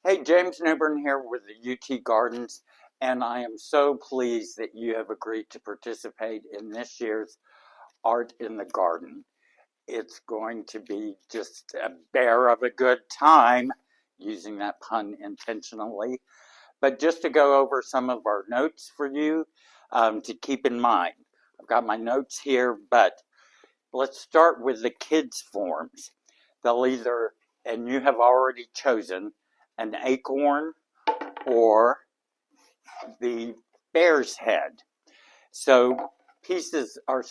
Hey, James Newburn here with the UT Gardens, and I am so pleased that you have agreed to participate in this year's Art in the Garden. It's going to be just a bear of a good time, using that pun intentionally. But just to go over some of our notes for you to keep in mind. I've got my notes here, but let's start with the kids' forms. They'll either, and you have already chosen, an acorn or the bear's head. So pieces are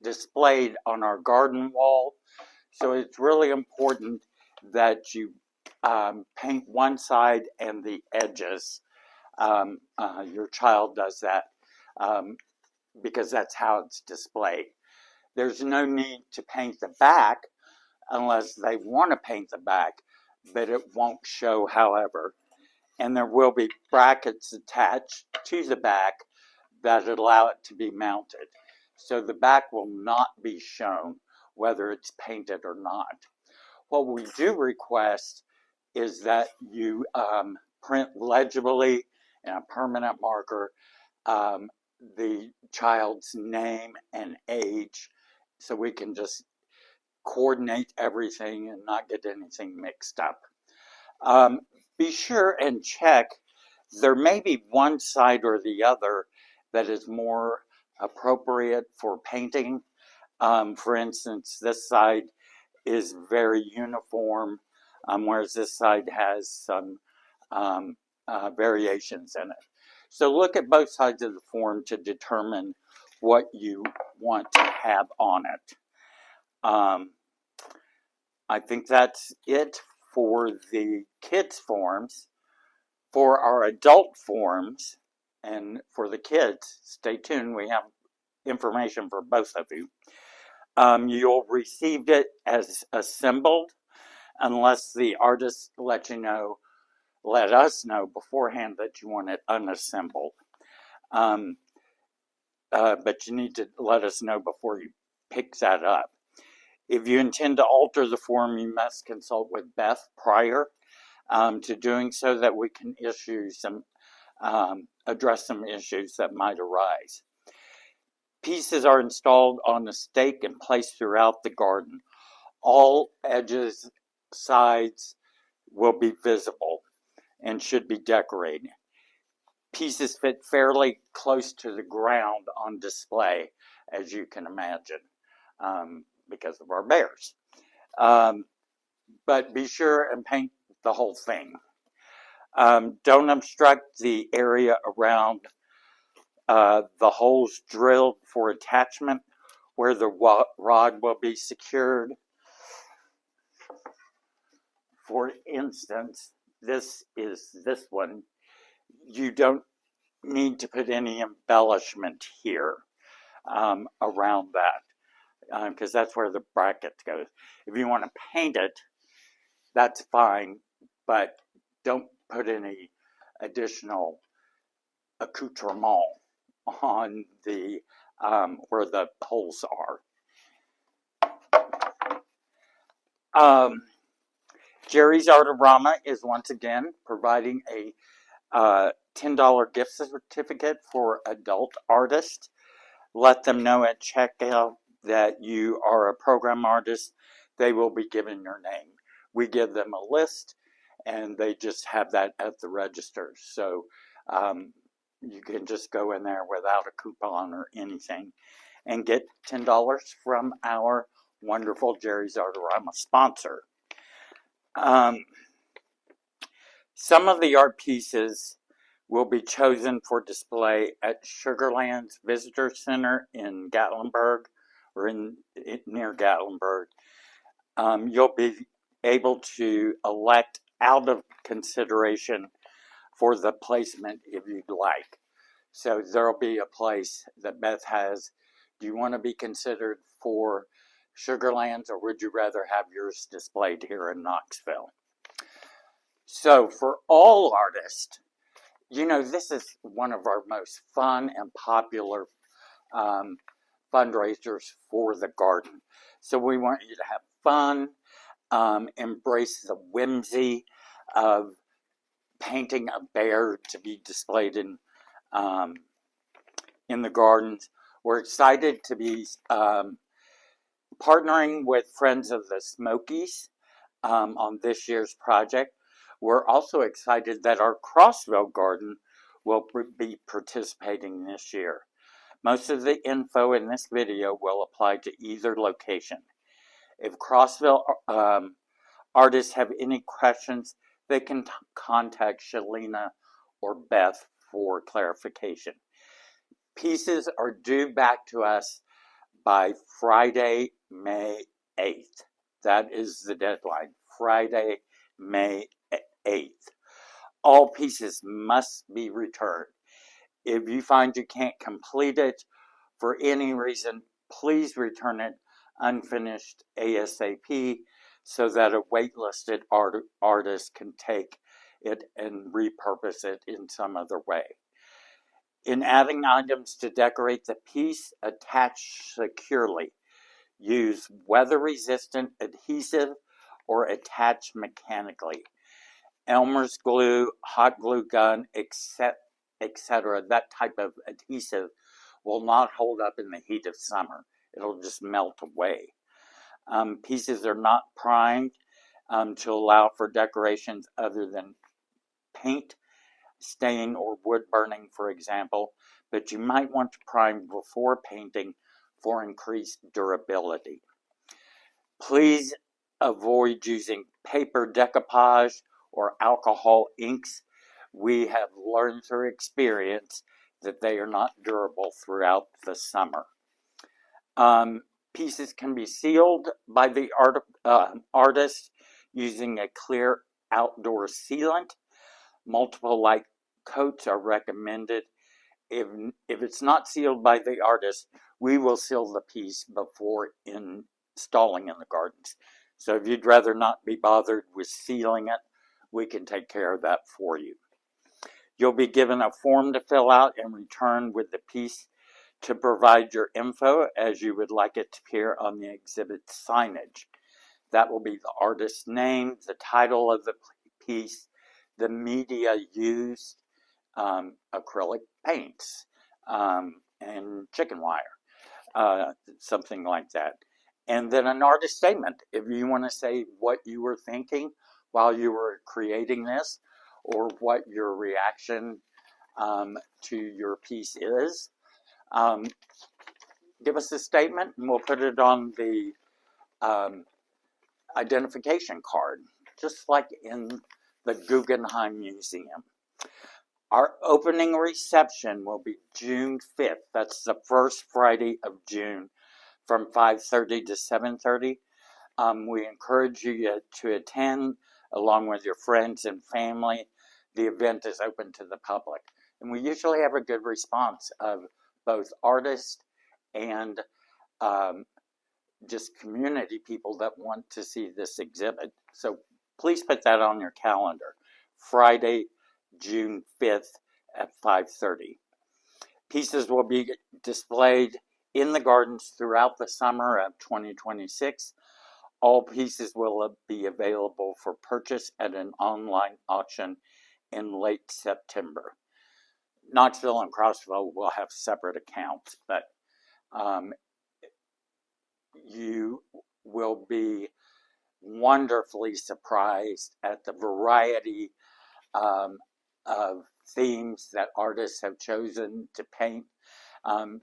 displayed on our garden wall. So it's really important that you paint one side and the edges. Your child does that because that's how it's displayed. There's no need to paint the back unless they want to paint the back, but it won't show, however. And there will be brackets attached to the back that allow it to be mounted. So the back will not be shown whether it's painted or not. What we do request is that you print legibly in a permanent marker the child's name and age so we can just coordinate everything and not get anything mixed up. Be sure and check. There may be one side or the other that is more appropriate for painting. For instance, this side is very uniform, whereas this side has some variations in it. So look at both sides of the form to determine what you want to have on it. I think that's it for the kids' forms. For our adult forms and for the kids, stay tuned. We have information for both of you. You'll receive it as assembled unless the artist let us know beforehand that you want it unassembled. But you need to let us know before you pick that up. If you intend to alter the form, you must consult with Beth prior to doing so that we can address some issues that might arise. Pieces are installed on a stake and placed throughout the garden. All edges, sides will be visible and should be decorated. Pieces fit fairly close to the ground on display, as you can imagine, because of our bears. But be sure and paint the whole thing. Don't obstruct the area around the holes drilled for attachment where the rod will be secured. For instance, this one. You don't need to put any embellishment here around that because that's where the bracket goes. If you want to paint it, that's fine, but don't put any additional accoutrement on the where the holes are. Jerry's Artorama is once again providing a $10 gift certificate for adult artists. Let them know at checkout that you are a program artist. They will be given your name. We give them a list and they just have that at the register. So you can just go in there without a coupon or anything and get $10 from our wonderful Jerry's Artorama sponsor. Some of the art pieces will be chosen for display at Sugarland's Visitor Center in Gatlinburg, or near Gatlinburg. You'll be able to elect out of consideration for the placement if you'd like. So there'll be a place that Beth has. Do you want to be considered for Sugarlands, or would you rather have yours displayed here in Knoxville? So for all artists, this is one of our most fun and popular fundraisers for the garden. So we want you to have fun, embrace the whimsy of painting a bear to be displayed in the gardens. We're excited to be partnering with Friends of the Smokies on this year's project. We're also excited that our Crossville garden will be participating this year. Most of the info in this video will apply to either location. If Crossville artists have any questions, they can contact Shalina or Beth for clarification. Pieces are due back to us by Friday, May 8th. That is the deadline, Friday, May 8th. All pieces must be returned. If you find you can't complete it for any reason, please return it unfinished ASAP so that a waitlisted artist can take it and repurpose it in some other way. In adding items to decorate the piece, attach securely. Use weather-resistant adhesive or attach mechanically. Elmer's glue, hot glue gun, etc. That type of adhesive will not hold up in the heat of summer. It'll just melt away. Pieces are not primed to allow for decorations other than paint, stain, or wood burning, for example, but you might want to prime before painting for increased durability. Please avoid using paper decoupage or alcohol inks. We have learned through experience that they are not durable throughout the summer. Pieces can be sealed by the artist using a clear outdoor sealant. Multiple light coats are recommended. If it's not sealed by the artist, we will seal the piece before installing in the gardens. So if you'd rather not be bothered with sealing it, we can take care of that for you. You'll be given a form to fill out and return with the piece to provide your info as you would like it to appear on the exhibit signage. That will be the artist's name, the title of the piece, the media used, acrylic paints, and chicken wire, something like that. And then an artist statement. If you want to say what you were thinking while you were creating this, or what your reaction to your piece is, give us a statement and we'll put it on the identification card, just like in the Guggenheim Museum. Our opening reception will be June 5th. That's the first Friday of June from 5:30 to 7:30. We encourage you to attend along with your friends and family. The event is open to the public. And we usually have a good response of both artists and just community people that want to see this exhibit. So please put that on your calendar. Friday, June 5th at 5:30. Pieces will be displayed in the gardens throughout the summer of 2026. All pieces will be available for purchase at an online auction in late September. Knoxville and Crossville will have separate accounts, but you will be wonderfully surprised at the variety of themes that artists have chosen to paint.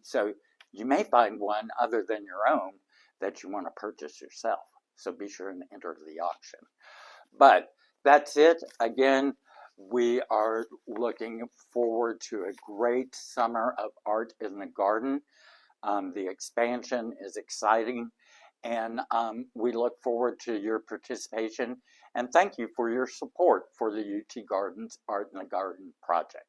So you may find one other than your own that you want to purchase yourself. So be sure and enter the auction. But that's it. Again, we are looking forward to a great summer of art in the garden. The expansion is exciting, and we look forward to your participation. And thank you for your support for the UT Gardens Art in the Garden project.